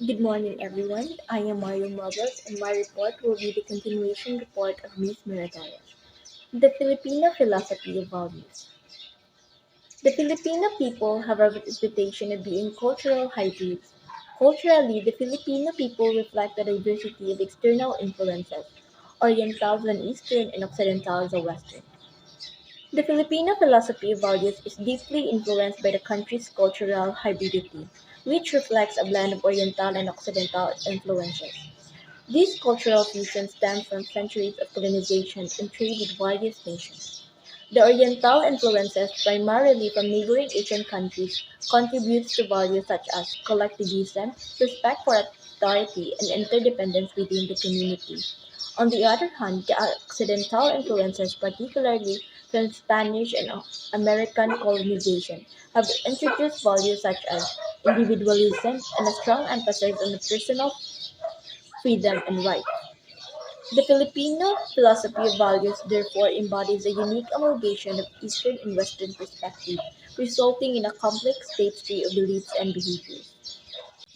Good morning, everyone. I am Mario Mogas, and my report will be the continuation report of Ms. Miradaya. The Filipino Philosophy of Values. The Filipino people have a reputation of being cultural hybrids. Culturally, the Filipino people reflect a diversity of external influences, Orientals and Eastern and Occidentals and Western. The Filipino philosophy of values is deeply influenced by the country's cultural hybridity, which reflects a blend of Oriental and Occidental influences. This cultural fusion stems from centuries of colonization and trade with various nations. The Oriental influences, primarily from neighboring Asian countries, contributes to values such as collectivism, respect for authority, and interdependence within the community. On the other hand, the Occidental influences, particularly from Spanish and American colonization, have introduced values such as individualism and a strong emphasis on personal freedom and rights. The Filipino philosophy of values therefore embodies a unique amalgamation of Eastern and Western perspectives, resulting in a complex tapestry of beliefs and behaviors.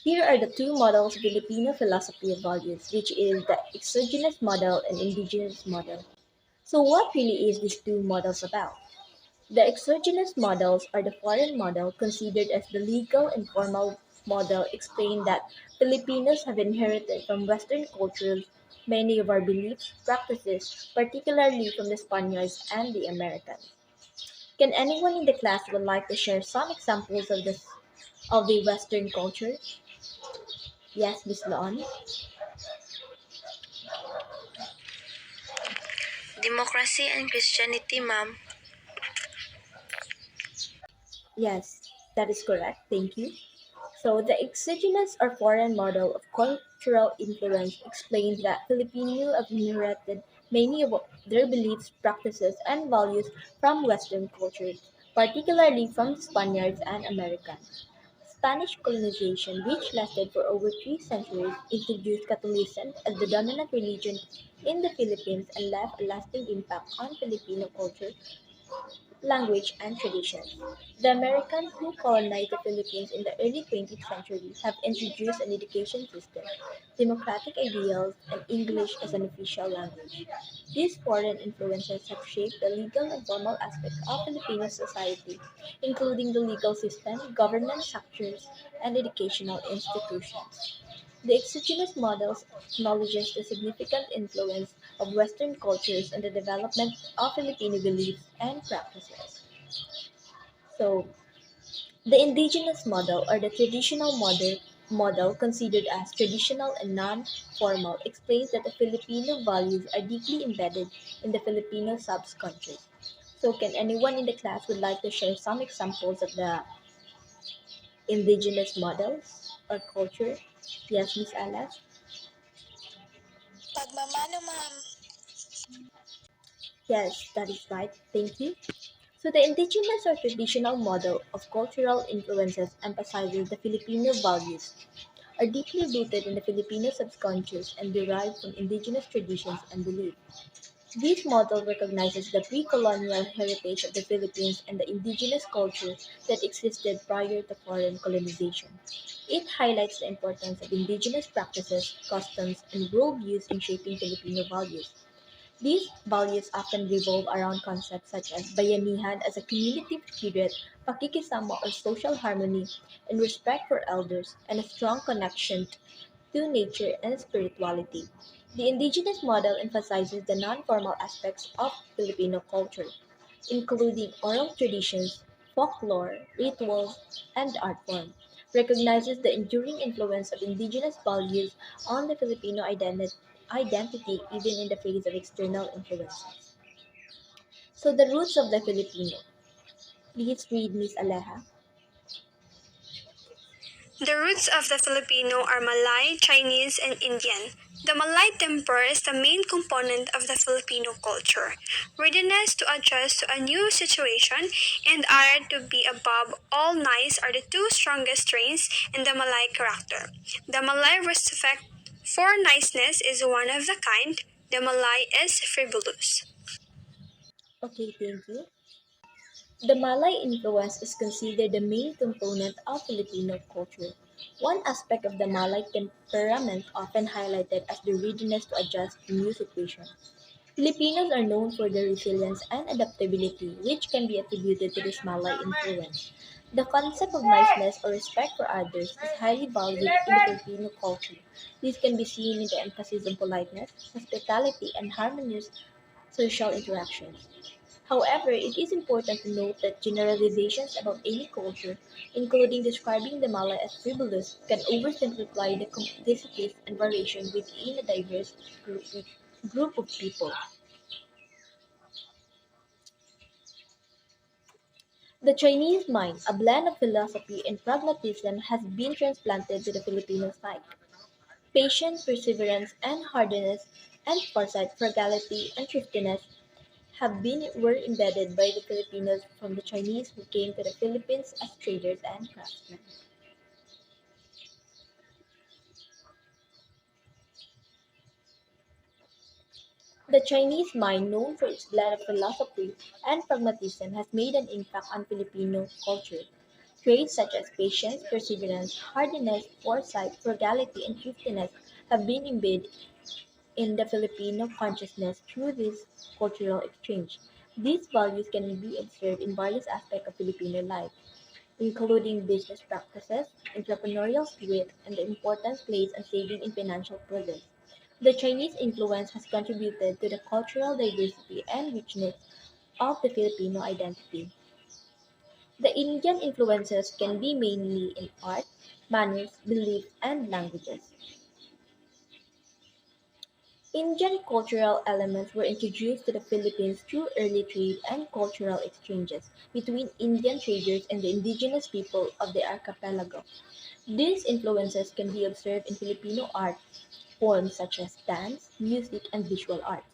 Here are the two models of Filipino philosophy of values, which is the exogenous model and indigenous model. So what really is these two models about? The exogenous models are the foreign model considered as the legal and formal model explain that Filipinos have inherited from Western cultures many of our beliefs, practices, particularly from the Spaniards and the Americans. Can anyone in the class would like to share some examples of this of the Western culture? Yes, Miss Laon? Democracy and Christianity, ma'am. Yes, that is correct. Thank you. So, the exogenous or foreign model of cultural influence explains that Filipinos have inherited many of their beliefs, practices, and values from Western cultures, particularly from the Spaniards and Americans. Spanish colonization, which lasted for over 3 centuries, introduced Catholicism as the dominant religion in the Philippines and left a lasting impact on Filipino culture, language, and traditions. The Americans who colonized the Philippines in the early 20th century have introduced an education system, democratic ideals, and English as an official language. These foreign influences have shaped the legal and formal aspects of Filipino society, including the legal system, governance structures, and educational institutions. The exogenous models acknowledges the significant influence of Western cultures on the development of Filipino beliefs and practices. So, the indigenous model or the traditional model considered as traditional and non-formal explains that the Filipino values are deeply embedded in the Filipino subconscious. So, can anyone in the class would like to share some examples of the indigenous models or culture? Yes, Miss Alas? Pagmamano, ma'am. Yes, that is right. Thank you. So the indigenous or traditional model of cultural influences emphasizes the Filipino values, are deeply rooted in the Filipino subconscious and derived from indigenous traditions and beliefs. This model recognizes the pre-colonial heritage of the Philippines and the indigenous culture that existed prior to foreign colonization. It highlights the importance of indigenous practices, customs, and worldviews in shaping Filipino values. These values often revolve around concepts such as bayanihan as a community spirit, pakikisama or social harmony, and respect for elders, and a strong connection to nature and spirituality. The indigenous model emphasizes the non-formal aspects of Filipino culture, including oral traditions, folklore, rituals, and art form. Recognizes the enduring influence of indigenous values on the Filipino identity even in the face of external influences. So the roots of the Filipino. Please read Miss Aleja. The roots of the Filipino are Malay, Chinese, and Indian. The Malay temper is the main component of the Filipino culture. Readiness to adjust to a new situation and art to be above all nice are the two strongest traits in the Malay character. The Malay respect for niceness is one of the kind. The Malay is frivolous. Okay, thank you. The Malay influence is considered the main component of Filipino culture. One aspect of the Malay temperament often highlighted as the readiness to adjust to new situations. Filipinos are known for their resilience and adaptability, which can be attributed to this Malay influence. The concept of niceness or respect for others is highly valued in the Filipino culture. This can be seen in the emphasis on politeness, hospitality, and harmonious social interactions. However, it is important to note that generalizations about any culture, including describing the Malay as frivolous, can oversimplify the complexities and variation within a diverse group of people. The Chinese mind, a blend of philosophy and pragmatism, has been transplanted to the Filipino psyche. Patience, perseverance, and hardiness, and foresight, frugality, and thriftiness were embedded by the Filipinos from the Chinese who came to the Philippines as traders and craftsmen. The Chinese mind, known for its blend of philosophy and pragmatism, has made an impact on Filipino culture. Traits such as patience, perseverance, hardiness, foresight, frugality, and thriftiness have been embedded in the Filipino consciousness through this cultural exchange. These values can be observed in various aspects of Filipino life, including business practices, entrepreneurial spirit, and the importance placed on saving in financial progress. The Chinese influence has contributed to the cultural diversity and richness of the Filipino identity. The Indian influences can be mainly in art, manners, beliefs, and languages. Indian cultural elements were introduced to the Philippines through early trade and cultural exchanges between Indian traders and the indigenous people of the archipelago. These influences can be observed in Filipino art forms such as dance, music, and visual arts,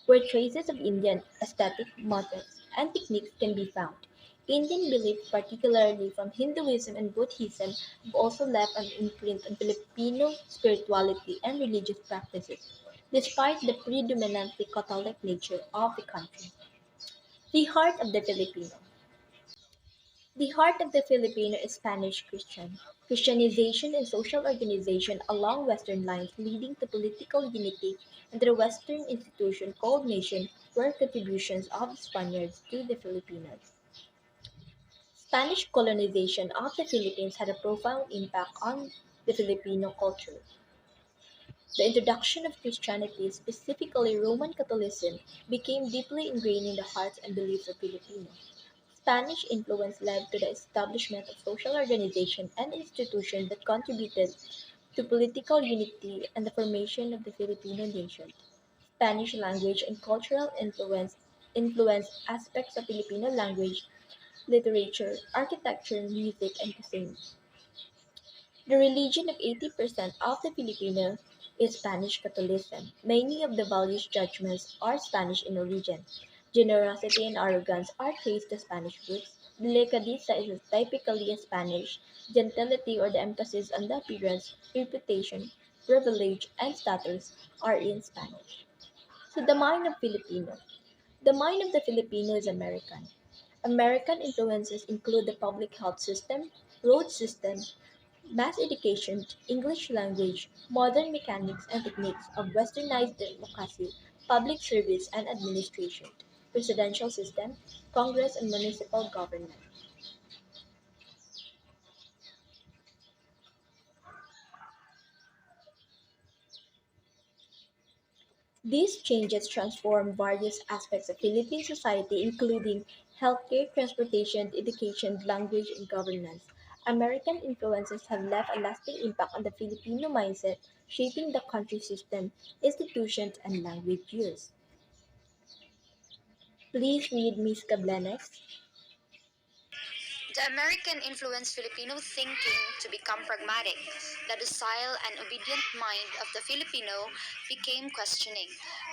where traces of Indian aesthetic motifs and techniques can be found. Indian beliefs, particularly from Hinduism and Buddhism, have also left an imprint on Filipino spirituality and religious practices, despite the predominantly Catholic nature of the country. The heart of the Filipino. The heart of the Filipino is Spanish Christian. Christianization and social organization along Western lines leading to political unity under the Western institution called nation were contributions of the Spaniards to the Filipinos. Spanish colonization of the Philippines had a profound impact on the Filipino culture. The introduction of Christianity, specifically Roman Catholicism, became deeply ingrained in the hearts and beliefs of Filipinos. Spanish influence led to the establishment of social organization and institutions that contributed to political unity and the formation of the Filipino nation. Spanish language and cultural influenced aspects of Filipino language, literature, architecture, music, and cuisine. The religion of 80% of the Filipino is Spanish Catholicism. Many of the values judgments are Spanish in origin. Generosity and arrogance are traced to Spanish roots. Delicadeza is typically a Spanish. Gentility or the emphasis on the appearance, reputation, privilege, and status are in Spanish. So the mind of Filipino. The mind of the Filipino is American. American influences include the public health system, road system, mass education, English language, modern mechanics and techniques of westernized democracy, public service and administration, presidential system, Congress and municipal government. These changes transform various aspects of Philippine society, including healthcare, transportation, education, language, and governance. American influences have left a lasting impact on the Filipino mindset, shaping the country's system, institutions, and language use. Please read Miss Cablanes. The American influenced Filipino thinking to become pragmatic. The docile and obedient mind of the Filipino became questioning.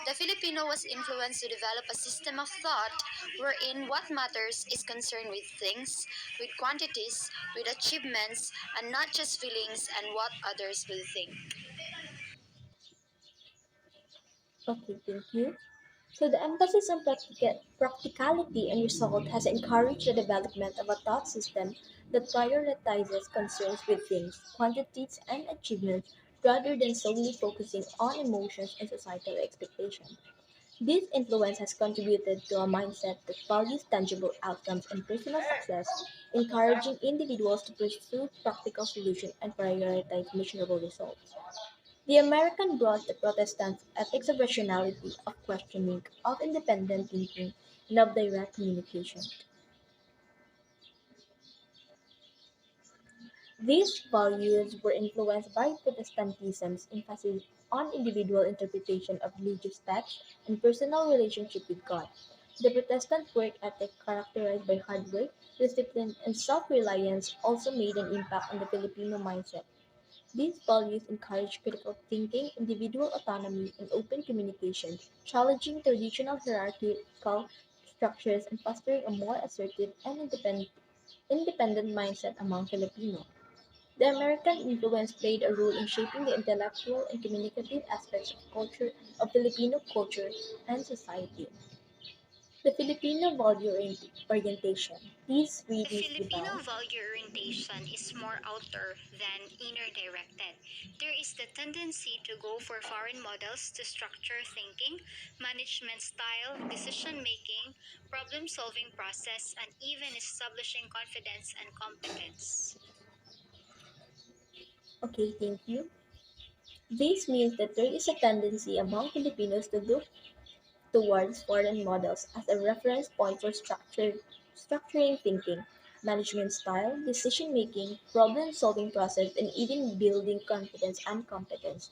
The Filipino was influenced to develop a system of thought wherein what matters is concerned with things, with quantities, with achievements, and not just feelings and what others will think. Okay, thank you. So the emphasis on practicality and result has encouraged the development of a thought system that prioritizes concerns with things, quantities, and achievements rather than solely focusing on emotions and societal expectations. This influence has contributed to a mindset that values tangible outcomes and personal success, encouraging individuals to pursue practical solutions and prioritize measurable results. The American brought the Protestant ethics of rationality, of questioning, of independent thinking, and of direct communication. These values were influenced by Protestantism's emphasis on individual interpretation of religious texts and personal relationship with God. The Protestant work ethic, characterized by hard work, discipline, and self-reliance, also made an impact on the Filipino mindset. These values encourage critical thinking, individual autonomy, and open communication, challenging traditional hierarchical structures and fostering a more assertive and independent mindset among Filipinos. The American influence played a role in shaping the intellectual and communicative aspects of Filipino culture and society. The Filipino value orientation. These The read Miss Filipino Gibao. value orientation is more outer than inner directed. There is the tendency to go for foreign models to structure thinking, management style, decision making, problem solving process, and even establishing confidence and competence. Okay, thank you. This means that there is a tendency among Filipinos to look towards foreign models as a reference point for structuring thinking, management style, decision making, problem solving process, and even building confidence and competence.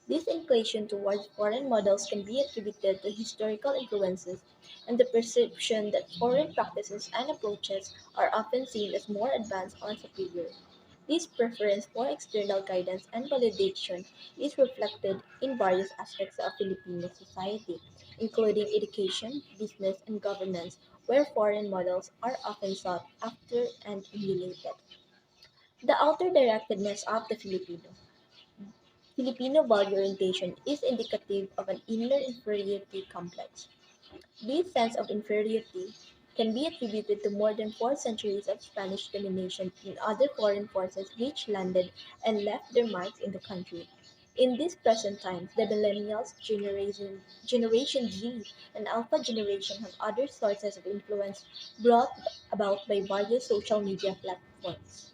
This inclination towards foreign models can be attributed to historical influences and the perception that foreign practices and approaches are often seen as more advanced or superior. This preference for external guidance and validation is reflected in various aspects of Filipino society, including education, business, and governance, where foreign models are often sought after and emulated. The outer directedness of the Filipino value orientation is indicative of an inner inferiority complex. This sense of inferiority can be attributed to more than 4 centuries of Spanish domination and other foreign forces which landed and left their marks in the country. In these present times, the millennials, Generation Z, and Alpha generation have other sources of influence brought about by various social media platforms.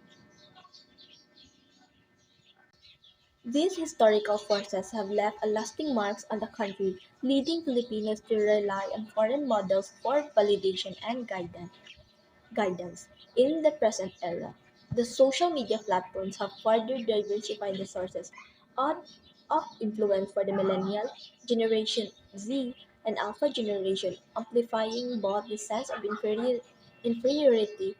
These historical forces have left a lasting marks on the country, leading Filipinos to rely on foreign models for validation and guidance. In the present era, the social media platforms have further diversified the sources of, of influence for the millennial, Generation Z, and Alpha generation, amplifying both the sense of inferiority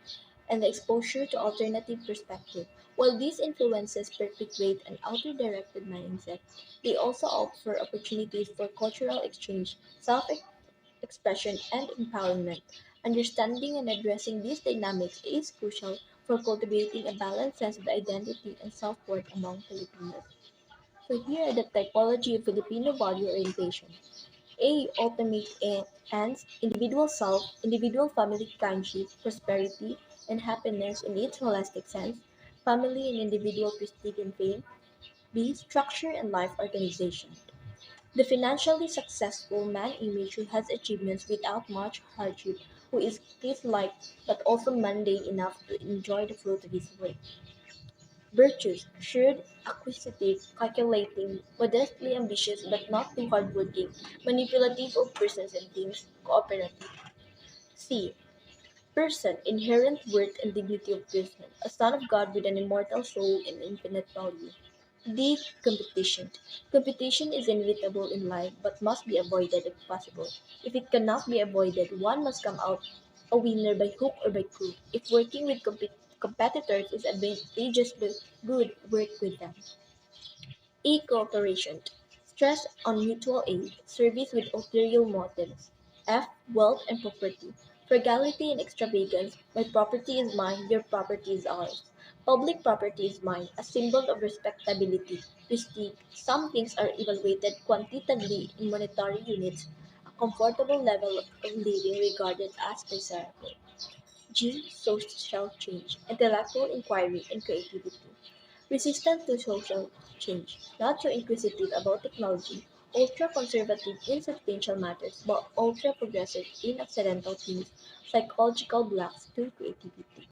and the exposure to alternative perspective. While these influences perpetuate an outer-directed mindset, they also offer opportunities for cultural exchange, self-expression, and empowerment. Understanding and addressing these dynamics is crucial for cultivating a balanced sense of identity and self-worth among Filipinos. So here are the typology of Filipino value orientation. A. Ultimate ends, individual self, individual family kinship, prosperity, and happiness in its holistic sense, family and individual prestige and fame. B. Structure and life organization. The financially successful man image who has achievements without much hardship, who is disliked but also mundane enough to enjoy the fruit of his work. Virtues: shrewd, acquisitive, calculating, modestly ambitious but not too hardworking, manipulative of persons and things, cooperative. C. Person: inherent worth and dignity of person, a son of God with an immortal soul and infinite value. D. Competition. Competition is inevitable in life but must be avoided if possible. If it cannot be avoided, one must come out a winner by hook or by crook. If working with competitors is advantageous but good, work with them. E. Cooperation. Stress on mutual aid, service with ulterior motives. F. Wealth and property. Frugality and extravagance. My property is mine, your property is ours. Public property is mine, a symbol of respectability, prestige. Some things are evaluated quantitatively in monetary units. comfortable level of living regarded as desirable. G. Social change, intellectual inquiry and creativity. Resistant to social change, not so inquisitive about technology, ultra-conservative in substantial matters, but ultra-progressive in accidental things, psychological blocks to creativity.